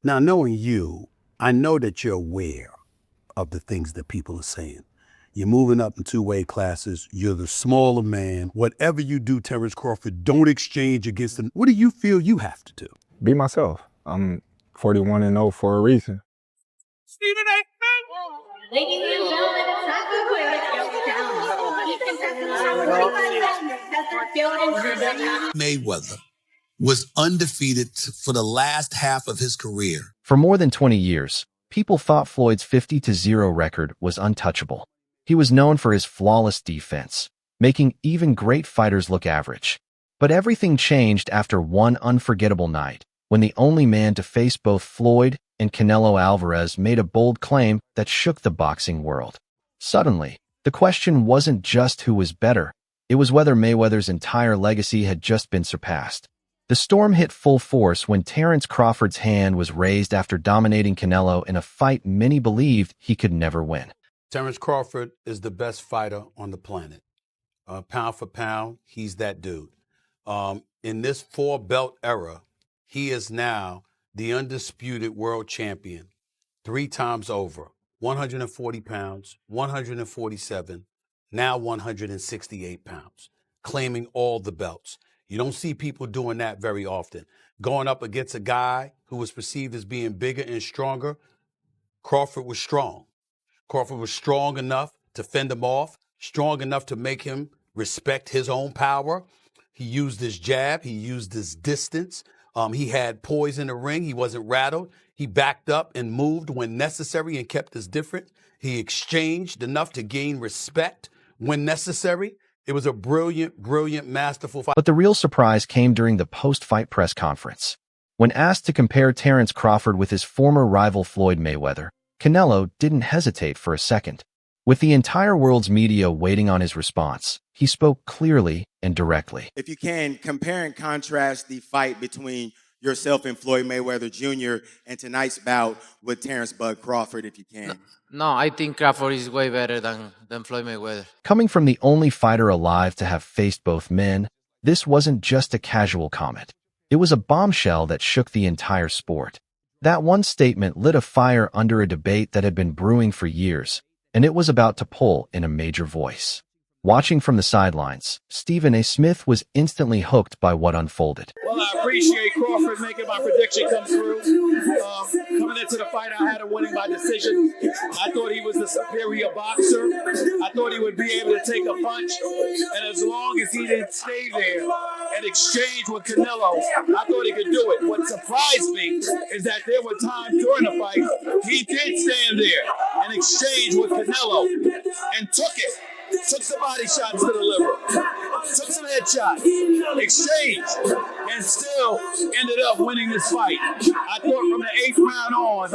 Now, knowing you, I know that you're aware of the things that people are saying. You're moving up in two-weight classes. You're the smaller man. Whatever you do, Terence Crawford, don't exchange against them. What do you feel you have to do? Be myself. I'm 41-0 for a reason. Stephen A. Ladies and gentlemen, it's time for Mayweather was undefeated for the last half of his career. For more than 20 years, people thought Floyd's 50-0 record was untouchable. He was known for his flawless defense, making even great fighters look average. But everything changed after one unforgettable night, when the only man to face both Floyd and Canelo Alvarez made a bold claim that shook the boxing world. Suddenly, the question wasn't just who was better, it was whether Mayweather's entire legacy had just been surpassed. The storm hit full force when Terence Crawford's hand was raised after dominating Canelo in a fight many believed he could never win. Terence Crawford is the best fighter on the planet. Pound for pound, he's that dude. In this four-belt era, he is now the undisputed world champion 3 times over. 140 pounds, 147, now 168 pounds, claiming all the belts. You don't see people doing that very often. Going up against a guy who was perceived as being bigger and stronger, Crawford was strong. Crawford was strong enough to fend him off, strong enough to make him respect his own power. He used his jab. He used his distance. He had poise in the ring. He wasn't rattled. He backed up and moved when necessary and kept his different. He exchanged enough to gain respect when necessary. It was a brilliant, brilliant, masterful fight. But the real surprise came during the post-fight press conference. When asked to compare Terence Crawford with his former rival Floyd Mayweather, Canelo didn't hesitate for a second. With the entire world's media waiting on his response, he spoke clearly and directly. If you can, compare and contrast the fight between yourself and Floyd Mayweather Jr. and tonight's bout with Terence "Bud" Crawford, if you can. No, I think Crawford is way better than Floyd Mayweather. Coming from the only fighter alive to have faced both men, this wasn't just a casual comment. It was a bombshell that shook the entire sport. That one statement lit a fire under a debate that had been brewing for years, and it was about to pull in a major voice. Watching from the sidelines, Stephen A. Smith was instantly hooked by what unfolded. Well, I appreciate Crawford making my prediction come through. Coming into the fight, I had him winning by decision. I thought he was the superior boxer. I thought he would be able to take a punch. And as long as he didn't stay there and exchange with Canelo, I thought he could do it. What surprised me is that there were times during the fight, he did stand there and exchange with Canelo and took it. Took some body shots to the liver, took some headshots, exchanged, and still ended up winning this fight. I thought from the 8th round on,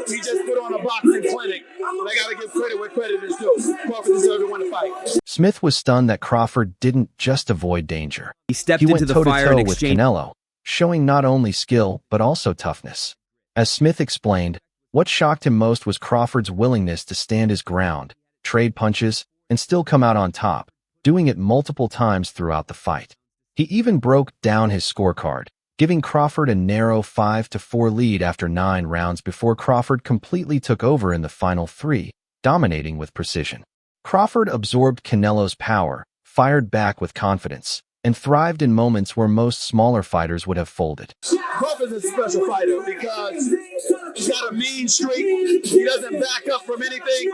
he just put on a boxing clinic, but I got to give credit where credit is due. Crawford deserved to win the fight. Smith was stunned that Crawford didn't just avoid danger. He stepped He into went the fire toe-to-toe and with exchanged. Canelo, showing not only skill but also toughness. As Smith explained, what shocked him most was Crawford's willingness to stand his ground, trade punches, and still come out on top, doing it multiple times throughout the fight. He even broke down his scorecard, giving Crawford a narrow 5-4 lead after 9 rounds before Crawford completely took over in the final 3, dominating with precision. Crawford absorbed Canelo's power, fired back with confidence, and thrived in moments where most smaller fighters would have folded. Crawford's a special fighter because he's got a mean streak. He doesn't back up from anything.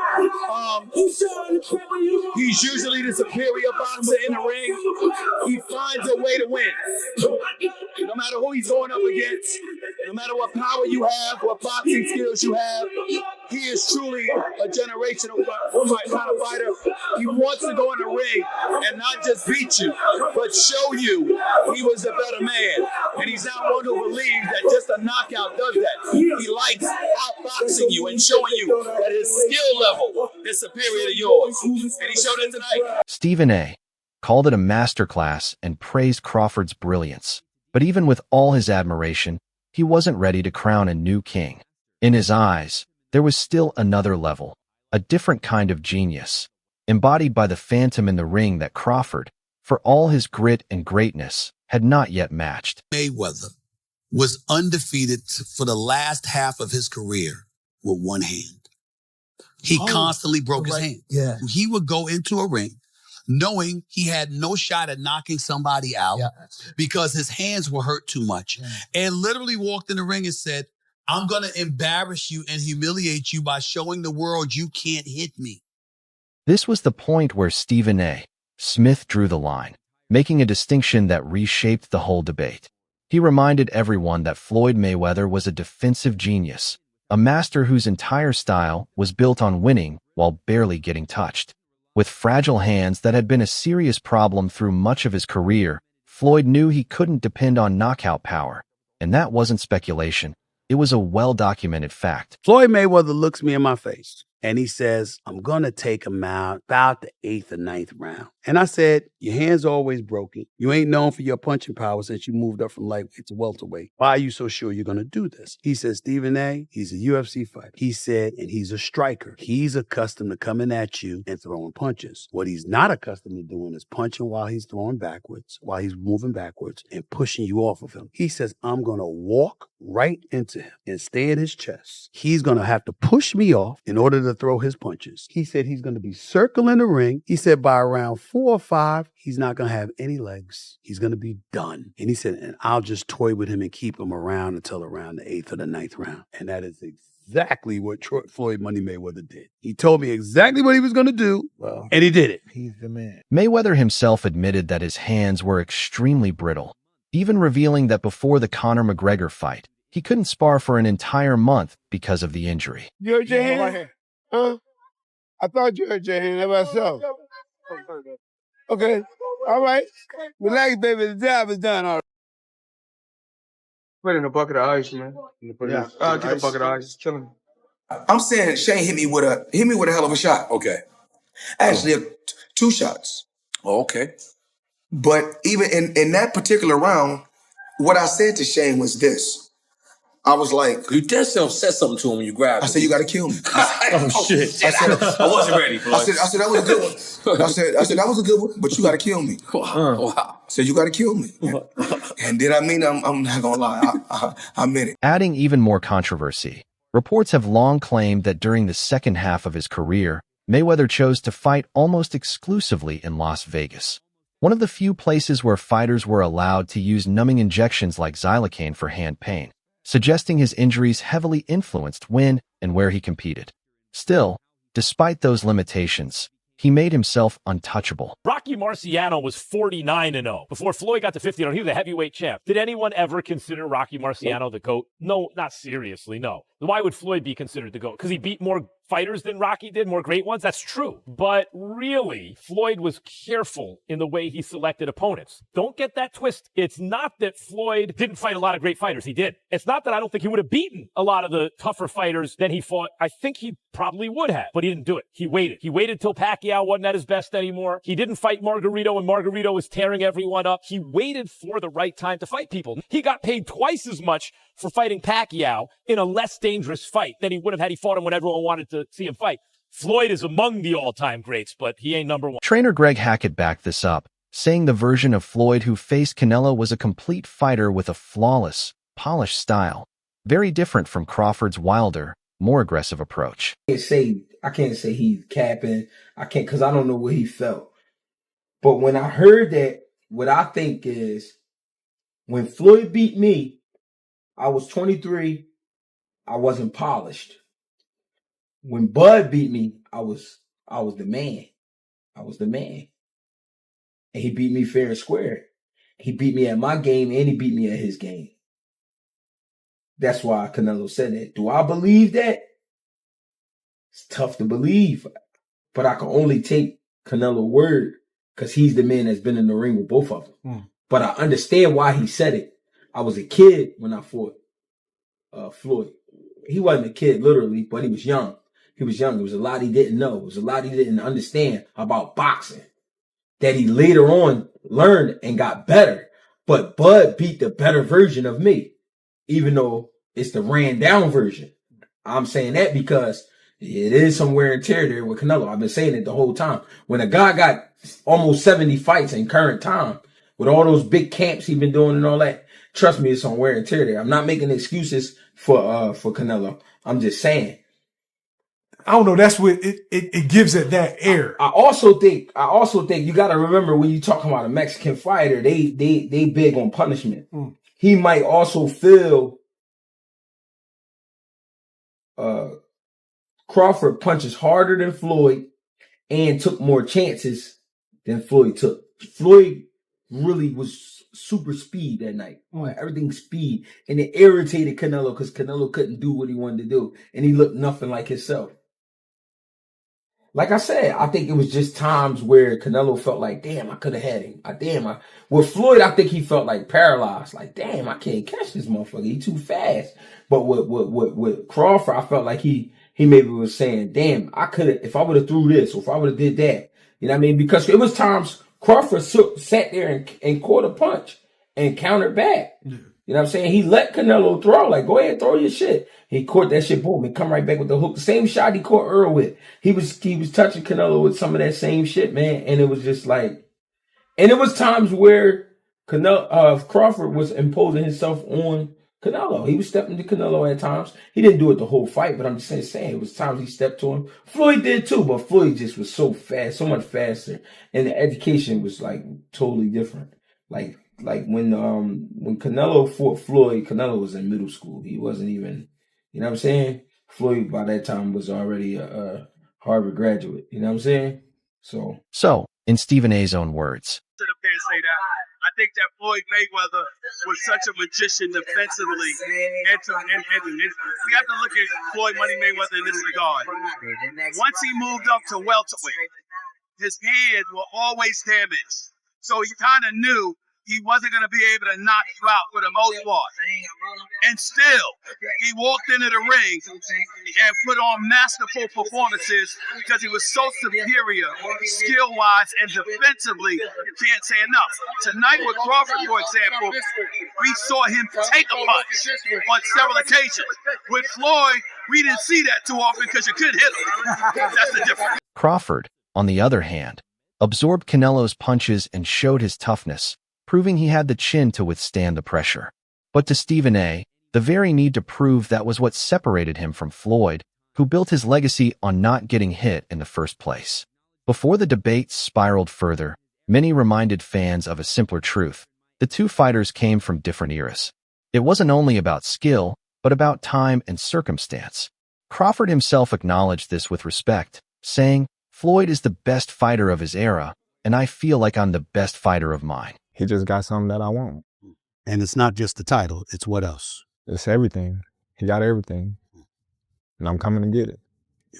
He's usually the superior boxer in the ring. He finds a way to win. No matter who he's going up against, no matter what power you have, what boxing skills you have, he is truly a generational kind of fighter. He wants to go in the ring and not just beat you, but show you he was a better man. And he's not one who believes that just a knockout does that. He likes outboxing you and showing you that his skill level is superior to yours. And he showed it tonight. Stephen A. called it a masterclass and praised Crawford's brilliance. But even with all his admiration, he wasn't ready to crown a new king. In his eyes, there was still another level, a different kind of genius, embodied by the phantom in the ring that Crawford, for all his grit and greatness, had not yet matched. Mayweather was undefeated for the last half of his career with one hand. He constantly broke his hand. Yeah. He would go into a ring knowing he had no shot at knocking somebody out because his hands were hurt too much, and literally walked in the ring and said, I'm going to embarrass you and humiliate you by showing the world you can't hit me. This was the point where Stephen A. Smith drew the line, making a distinction that reshaped the whole debate. He reminded everyone that Floyd Mayweather was a defensive genius, a master whose entire style was built on winning while barely getting touched. With fragile hands that had been a serious problem through much of his career, Floyd knew he couldn't depend on knockout power. And that wasn't speculation. It was a well-documented fact. Floyd Mayweather looks me in my face and he says, I'm going to take him out about the 8th or 9th round. And I said, your hand's always broken. You ain't known for your punching power since you moved up from lightweight to welterweight. Why are you so sure you're going to do this? He said, Stephen A., he's a UFC fighter. He said, and he's a striker. He's accustomed to coming at you and throwing punches. What he's not accustomed to doing is punching while he's throwing backwards, while he's moving backwards and pushing you off of him. He says, I'm going to walk right into him and stay at his chest. He's going to have to push me off in order to throw his punches. He said he's going to be circling the ring. He said by around 4 or 5, he's not going to have any legs. He's going to be done. And he said, and I'll just toy with him and keep him around until around the 8th or the 9th round. And that is exactly what Floyd Money Mayweather did. He told me exactly what he was going to do, and he did it. He's the man. Mayweather himself admitted that his hands were extremely brittle, even revealing that before the Conor McGregor fight, he couldn't spar for an entire month because of the injury. You hurt your hand? Right here. Huh? I thought you hurt your hand. How about so? Okay. All right. Relax, baby. The job is done already. Put in a bucket of ice, man. Get a bucket of ice. It's killing me. I'm saying Shane hit me with a hell of a shot. Okay. Actually, 2 shots. Oh, okay. But even in that particular round, what I said to Shane was this. I was like, you said something to him when you grabbed him. I said, you got to kill me. Oh, shit. I said, I wasn't ready, Floyd. I said, that was a good one. I said, that was a good one, but you got to kill me. Wow. I said, you got to kill me. And then I mean, I'm not going to lie. I meant it. Adding even more controversy, reports have long claimed that during the second half of his career, Mayweather chose to fight almost exclusively in Las Vegas, one of the few places where fighters were allowed to use numbing injections like xylocaine for hand pain, suggesting his injuries heavily influenced when and where he competed. Still, despite those limitations, he made himself untouchable. Rocky Marciano was 49-0. Before Floyd got to 50-0, he was a heavyweight champ. Did anyone ever consider Rocky Marciano the GOAT? No, not seriously, no. Why would Floyd be considered the GOAT? Because he beat more fighters than Rocky did, more great ones? That's true. But really, Floyd was careful in the way he selected opponents. Don't get that twist. It's not that Floyd didn't fight a lot of great fighters. He did. It's not that I don't think he would have beaten a lot of the tougher fighters than he fought. I think he probably would have, but he didn't do it. He waited. He waited till Pacquiao wasn't at his best anymore. He didn't fight Margarito when Margarito was tearing everyone up. He waited for the right time to fight people. He got paid twice as much for fighting Pacquiao in a less dangerous fight than he would have had he fought him when everyone wanted to see him fight. Floyd is among the all-time greats, but he ain't number one. Trainer Greg Hackett backed this up, saying the version of Floyd who faced Canelo was a complete fighter with a flawless, polished style, very different from Crawford's wilder, more aggressive approach. I can't say he's capping. I can't, because I don't know what he felt. But when I heard that, what I think is, when Floyd beat me, I was 23. I wasn't polished. When Bud beat me, I was the man. I was the man. And he beat me fair and square. He beat me at my game and he beat me at his game. That's why Canelo said that. Do I believe that? It's tough to believe. But I can only take Canelo's word because he's the man that's been in the ring with both of them. But I understand why he said it. I was a kid when I fought Floyd. He wasn't a kid literally, but he was young. He was young. There was a lot he didn't know. There was a lot he didn't understand about boxing that he later on learned and got better. But Bud beat the better version of me, even though it's the ran down version. I'm saying that because it is some wear and tear there with Canelo. I've been saying it the whole time. When a guy got almost 70 fights in current time, with all those big camps he's been doing and all that, trust me, it's some wear and tear there. I'm not making excuses for Canelo. I'm just saying. I don't know. That's what it gives it that air. I also think you got to remember when you talking about a Mexican fighter, they big on punishment. He might also feel Crawford punches harder than Floyd and took more chances than Floyd took. Floyd really was super speed that night. Like, everything speed. And it irritated Canelo because Canelo couldn't do what he wanted to do. And he looked nothing like himself. Like I said, I think it was just times where Canelo felt like, damn, I could have had him. With Floyd, I think he felt like paralyzed. Like, damn, I can't catch this motherfucker. He too fast. But with Crawford, I felt like he maybe was saying, damn, I could have, if I would have threw this or if I would have did that. You know what I mean? Because it was times Crawford sat there and caught a punch and countered back. Yeah. You know what I'm saying? He let Canelo throw. Like, go ahead, throw your shit. He caught that shit, boom, and come right back with the hook. The same shot he caught Earl with. He was touching Canelo with some of that same shit, man. And it was just like, and it was times where Crawford was imposing himself on Canelo. He was stepping to Canelo at times. He didn't do it the whole fight, but I'm just saying it was times he stepped to him. Floyd did too, but Floyd just was so fast, so much faster. And the education was like totally different. Like when Canelo fought Floyd, Canelo was in middle school. He wasn't even, you know what I'm saying? Floyd by that time was already a Harvard graduate. You know what I'm saying? So, in Stephen A's own words, Sit up there and say that. I think that Floyd Mayweather was such a magician defensively. We have to look at Floyd Money Mayweather in this regard. Once he moved up to welterweight, his hands were always damaged. So he kind of knew he wasn't going to be able to knock you out for the most part. And still, he walked into the ring and put on masterful performances because he was so superior, skill-wise and defensively. You can't say enough. Tonight with Crawford, for example, we saw him take a punch on several occasions. With Floyd, we didn't see that too often because you couldn't hit him. That's the difference. Crawford, on the other hand, absorbed Canelo's punches and showed his toughness, proving he had the chin to withstand the pressure. But to Stephen A., the very need to prove that was what separated him from Floyd, who built his legacy on not getting hit in the first place. Before the debate spiraled further, many reminded fans of a simpler truth. The two fighters came from different eras. It wasn't only about skill, but about time and circumstance. Crawford himself acknowledged this with respect, saying, "Floyd is the best fighter of his era, and I feel like I'm the best fighter of mine." He just got something that I want. And it's not just the title, it's what else? It's everything. He got everything. And I'm coming to get it.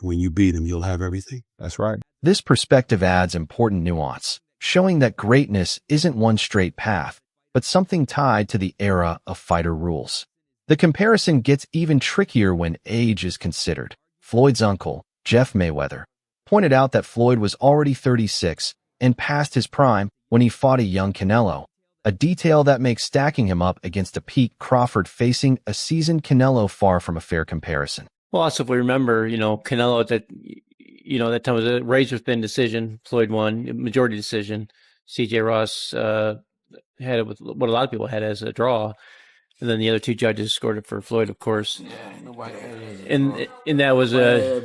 When you beat him, you'll have everything? That's right. This perspective adds important nuance, showing that greatness isn't one straight path, but something tied to the era of fighter rules. The comparison gets even trickier when age is considered. Floyd's uncle, Jeff Mayweather, pointed out that Floyd was already 36 and past his prime when he fought a young Canelo, a detail that makes stacking him up against a peak Crawford facing a seasoned Canelo far from a fair comparison. Well, also if we remember, Canelo at that time was a razor-thin decision. Floyd won, majority decision. C.J. Ross had it with what a lot of people had as a draw. And then the other two judges scored it for Floyd, of course. Yeah, nobody and that was a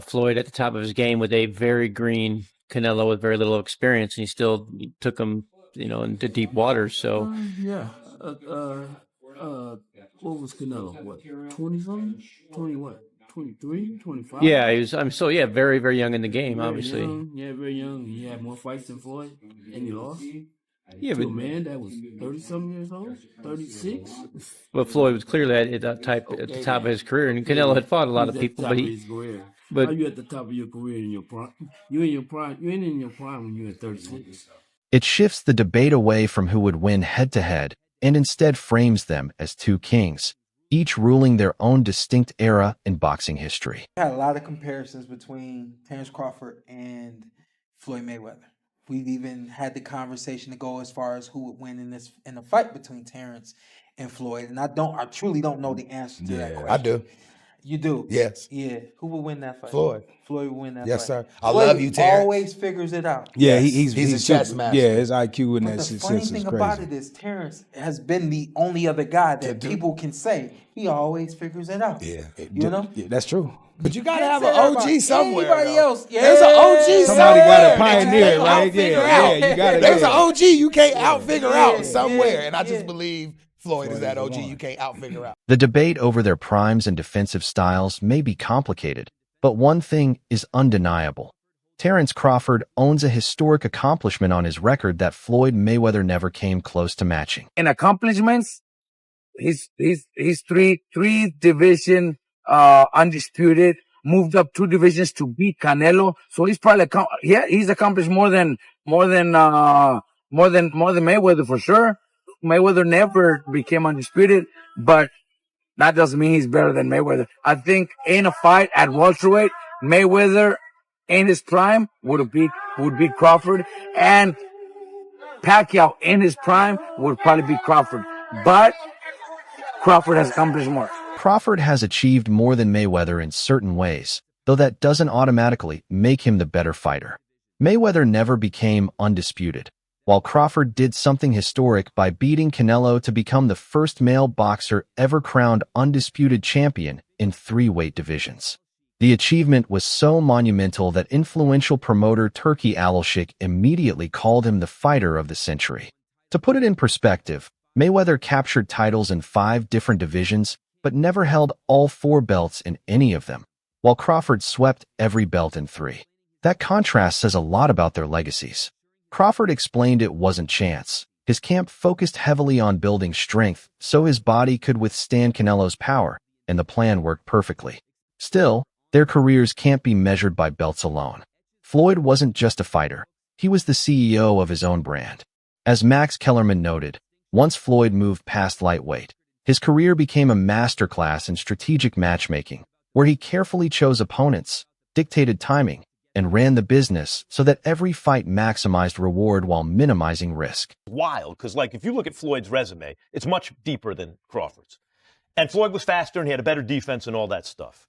Floyd at the top of his game with a very green Canelo with very little experience, and he still took him, into deep waters. So what was Canelo? What, 20-something? 20 what? 23, 25? Yeah, he was. Very, very young in the game, very obviously. Very young. He had more fights than Floyd, and he lost. Yeah, to a man that was 30-something years old, 36. But Floyd was clearly at the top of his career, and Canelo had fought a lot of people. But how you at the top of your career in your prime? You in your prime? You ain't in your prime when you're at 36. It shifts the debate away from who would win head-to-head and instead frames them as two kings, each ruling their own distinct era in boxing history. We had a lot of comparisons between Terence Crawford and Floyd Mayweather. We've even had the conversation to go as far as who would win in a fight between Terence and Floyd. And I truly don't know the answer to that question. I do. You do? Yes. Yeah. Who would win that fight? Floyd. Floyd would win that Yes, fight. sir. I Floyd love you, Terrence. always figures it out. Yeah, Yes. he's a chess super, master. yeah, his IQ in But that the funny sense is thing about crazy. it is Terrence has been the only other guy that people can say he always figures it out. Yeah. You know? Yeah, that's true. But you gotta Can't have say an that OG about somewhere. anybody though. else. Yeah. There's an OG Somebody somewhere. got to pioneer it, right? Figure Yeah, out. yeah, you got to. There's yeah. an OG you can't out-figure out Yeah, somewhere. yeah, And I just yeah. believe Floyd is that OG you can't out-figure out. The debate over their primes and defensive styles may be complicated, but one thing is undeniable. Terence Crawford owns a historic accomplishment on his record that Floyd Mayweather never came close to matching. In accomplishments, he's three division undisputed, moved up 2 divisions to beat Canelo. So he's probably he's accomplished more than Mayweather for sure. Mayweather never became undisputed, but that doesn't mean he's better than Mayweather. I think in a fight at welterweight, Mayweather in his prime would beat Crawford, and Pacquiao in his prime would probably beat Crawford. But Crawford has accomplished more. Crawford has achieved more than Mayweather in certain ways, though that doesn't automatically make him the better fighter. Mayweather never became undisputed, while Crawford did something historic by beating Canelo to become the first male boxer ever crowned undisputed champion in 3 weight divisions. The achievement was so monumental that influential promoter Turki Alalshik immediately called him the fighter of the century. To put it in perspective, Mayweather captured titles in 5 different divisions, but never held all 4 belts in any of them, while Crawford swept every belt in 3. That contrast says a lot about their legacies. Crawford explained it wasn't chance. His camp focused heavily on building strength so his body could withstand Canelo's power, and the plan worked perfectly. Still, their careers can't be measured by belts alone. Floyd wasn't just a fighter. He was the CEO of his own brand. As Max Kellerman noted, once Floyd moved past lightweight, his career became a masterclass in strategic matchmaking, where he carefully chose opponents, dictated timing, and ran the business so that every fight maximized reward while minimizing risk. Wild, because if you look at Floyd's resume, it's much deeper than Crawford's. And Floyd was faster and he had a better defense and all that stuff.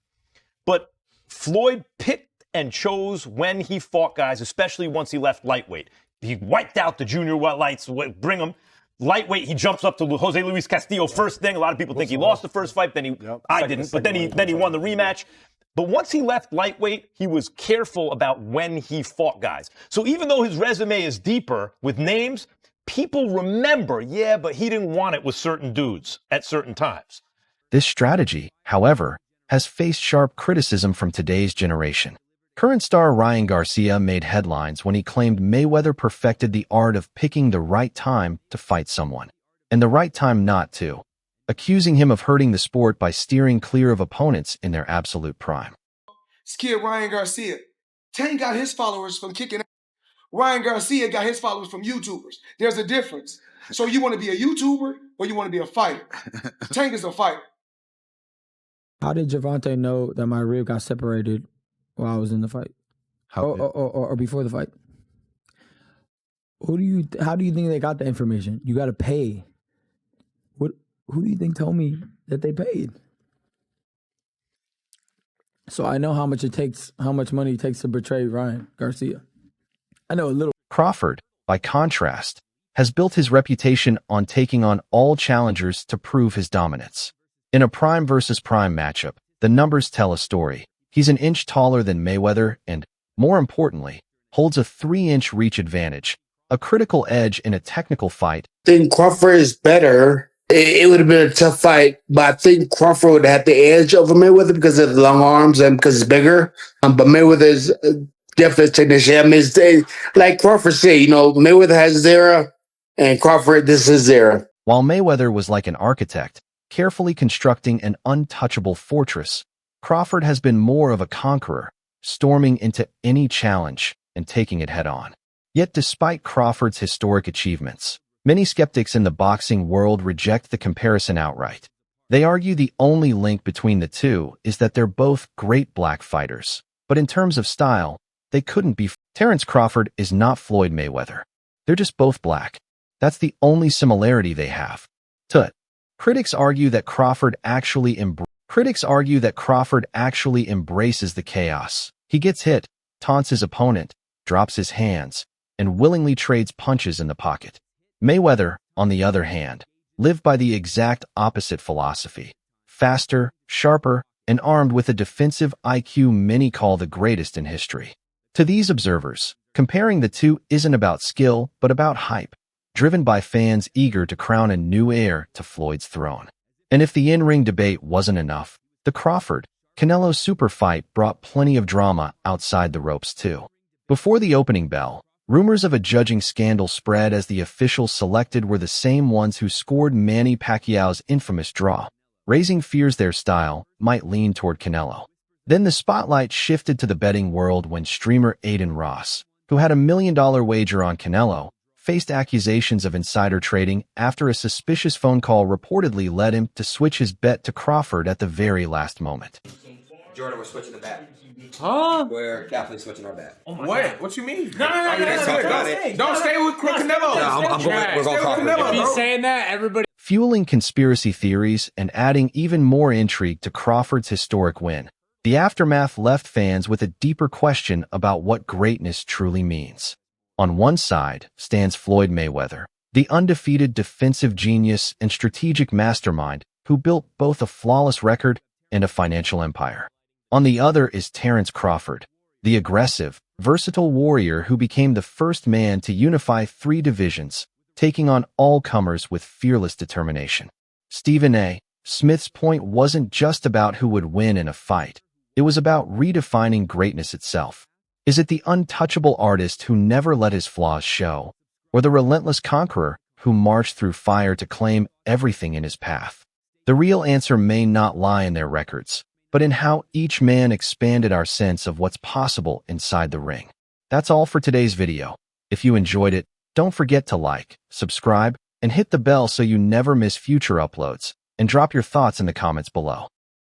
But Floyd picked and chose when he fought guys, especially once he left lightweight. He wiped out the junior lights, bring him. Lightweight, he jumps up to Jose Luis Castillo first thing. A lot of people think he lost the first fight, I didn't, but then he won the rematch. But once he left lightweight, he was careful about when he fought guys. So even though his resume is deeper with names, people remember, but he didn't want it with certain dudes at certain times. This strategy, however, has faced sharp criticism from today's generation. Current star Ryan Garcia made headlines when he claimed Mayweather perfected the art of picking the right time to fight someone, and the right time not to, accusing him of hurting the sport by steering clear of opponents in their absolute prime. This kid, Ryan Garcia, Tank got his followers from kicking ass. Ryan Garcia got his followers from YouTubers. There's a difference. So you want to be a YouTuber or you want to be a fighter? Tank is a fighter. How did Gervonta know that my rib got separated while I was in the fight? Or before the fight? How do you think they got the information? You got to pay. Who do you think told me that they paid? So I know how much money it takes to betray Ryan Garcia. I know a little. Crawford, by contrast, has built his reputation on taking on all challengers to prove his dominance. In a prime versus prime matchup, the numbers tell a story. He's an inch taller than Mayweather and, more importantly, holds a 3-inch reach advantage, a critical edge in a technical fight. I think Crawford is better. It would have been a tough fight, but I think Crawford would have the edge over Mayweather because of the long arms and because it's bigger. But Mayweather's definitely technician. I mean, like Crawford said, Mayweather has his era, and Crawford, this is his era. While Mayweather was like an architect, carefully constructing an untouchable fortress, Crawford has been more of a conqueror, storming into any challenge and taking it head-on. Yet despite Crawford's historic achievements, many skeptics in the boxing world reject the comparison outright. They argue the only link between the two is that they're both great black fighters. But in terms of style, they couldn't be. Terence Crawford is not Floyd Mayweather. They're just both black. That's the only similarity they have. Critics argue that Crawford actually Critics argue that Crawford actually embraces the chaos. He gets hit, taunts his opponent, drops his hands, and willingly trades punches in the pocket. Mayweather, on the other hand, lived by the exact opposite philosophy. Faster, sharper, and armed with a defensive IQ many call the greatest in history. To these observers, comparing the two isn't about skill, but about hype, driven by fans eager to crown a new heir to Floyd's throne. And if the in-ring debate wasn't enough, the Crawford-Canelo super fight brought plenty of drama outside the ropes too. Before the opening bell, rumors of a judging scandal spread as the officials selected were the same ones who scored Manny Pacquiao's infamous draw, raising fears their style might lean toward Canelo. Then the spotlight shifted to the betting world when streamer Aiden Ross, who had $1 million wager on Canelo, faced accusations of insider trading after a suspicious phone call reportedly led him to switch his bet to Crawford at the very last moment. Jordan, we're switching the bet. Huh? We're definitely switching our bet. Oh my What? God. What you mean? No, Don't stay with Canelo. We're going Crawford. If he's saying that, everybody. Fueling conspiracy theories and adding even more intrigue to Crawford's historic win, the aftermath left fans with a deeper question about what greatness truly means. On one side stands Floyd Mayweather, the undefeated defensive genius and strategic mastermind who built both a flawless record and a financial empire. On the other is Terence Crawford, the aggressive, versatile warrior who became the first man to unify 3 divisions, taking on all comers with fearless determination. Stephen A. Smith's point wasn't just about who would win in a fight. It was about redefining greatness itself. Is it the untouchable artist who never let his flaws show, or the relentless conqueror who marched through fire to claim everything in his path? The real answer may not lie in their records, but in how each man expanded our sense of what's possible inside the ring. That's all for today's video. If you enjoyed it, don't forget to like, subscribe, and hit the bell so you never miss future uploads, and drop your thoughts in the comments below.